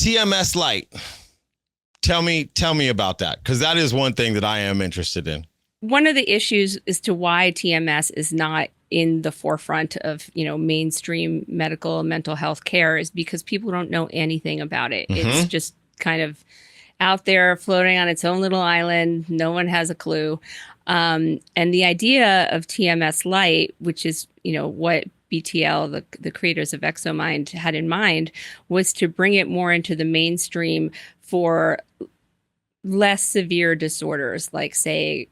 TMS Lite. Tell me about that, because that is one thing that I am interested in. One of the issues as to why TMS is not in the forefront of, mainstream medical and mental health care is because people don't know anything about it. It's just kind of out there floating on its own little island. No one has a clue. And the idea of TMS Lite, which is, what BTL, the creators of ExoMind, had in mind, was to bring it more into the mainstream for less severe disorders, like, say,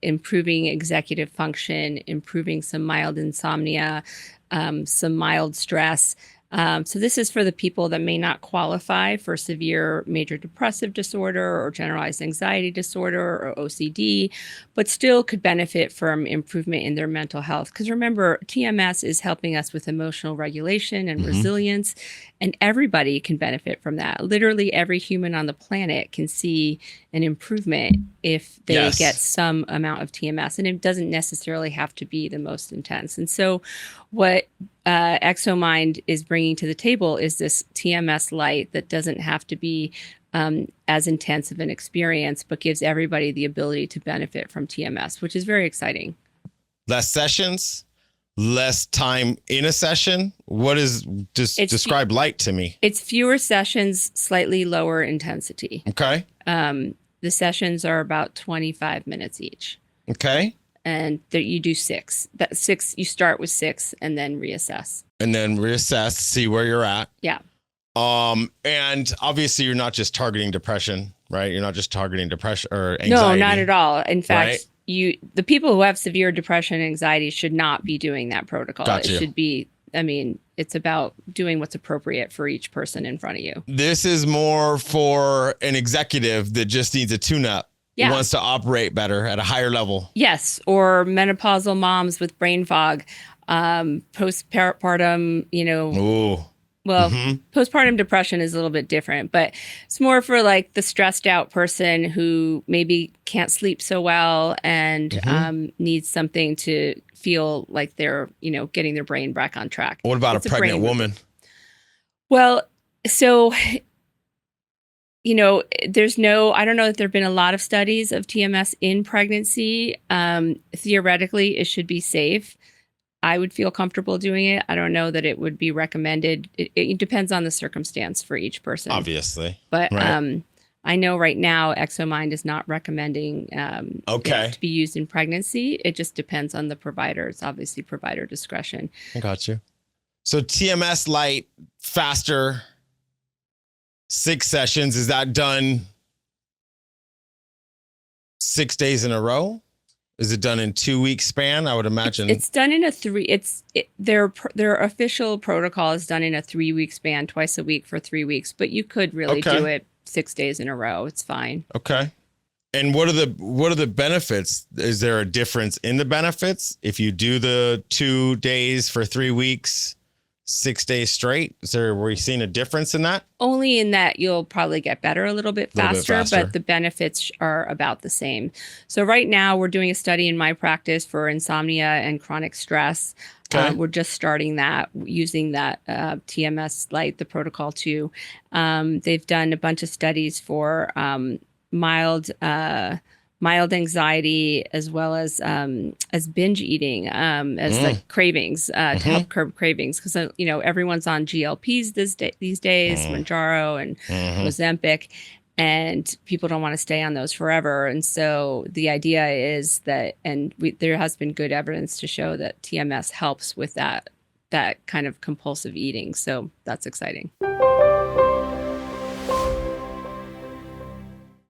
improving executive function, improving some mild insomnia, some mild stress. So this is for the people that may not qualify for severe major depressive disorder or generalized anxiety disorder or OCD, but still could benefit from improvement in their mental health. Because remember, TMS is helping us with emotional regulation and resilience, and everybody can benefit from that. Literally every human on the planet can see an improvement if they get some amount of TMS, and it doesn't necessarily have to be the most intense. And so what ExoMind is bringing to the table is this TMS Lite that doesn't have to be as intense of an experience, but gives everybody the ability to benefit from TMS, which is very exciting. Less sessions, less time in a session. What is describe Lite to me? It's fewer sessions, slightly lower intensity. Okay. The sessions are about 25 minutes each. Okay. And you do 6. You start with 6 and then reassess. See where you're at. Yeah. And obviously you're not just targeting depression, right? You're not just targeting depression or anxiety. No, not at all. In fact, right? The people who have severe depression and anxiety should not be doing that protocol. Got you. It should be, it's about doing what's appropriate for each person in front of you. This is more for an executive that just needs a tune-up. Yeah. Wants to operate better at a higher level. Yes, or menopausal moms with brain fog, postpartum, Ooh. Well, postpartum depression is a little bit different, but it's more for like the stressed out person who maybe can't sleep so well and needs something to feel like they're, getting their brain back on track. What about a pregnant woman? Well, so, I don't know if there have been a lot of studies of TMS in pregnancy. Theoretically, it should be safe. I would feel comfortable doing it. I don't know that it would be recommended. It depends on the circumstance for each person. Obviously. But right. I know right now ExoMind is not recommending it to be used in pregnancy. It just depends on the provider. It's obviously provider discretion. I got you. So TMS Lite, faster, 6 sessions. Is that done 6 days in a row? Is it done in 2-week span? I would imagine it's done in a 3. Their official protocol is done in a 3-week span, twice a week for 3 weeks. But you could really do it 6 days in a row. It's fine. Okay. And what are the benefits? Is there a difference in the benefits if you do the 2 days for 3 weeks, 6 days straight? Were you seeing a difference in that? Only in that you'll probably get better a little bit faster, but the benefits are about the same. So right now we're doing a study in my practice for insomnia and chronic stress. Okay. We're just starting that using that TMS Lite, the protocol 2. They've done a bunch of studies for mild anxiety as well as binge eating, as like cravings, to help curb cravings. Because, everyone's on GLPs these days, Mounjaro and Ozempic, and people don't want to stay on those forever. And so the idea is that, there has been good evidence to show that TMS helps with that kind of compulsive eating. So that's exciting.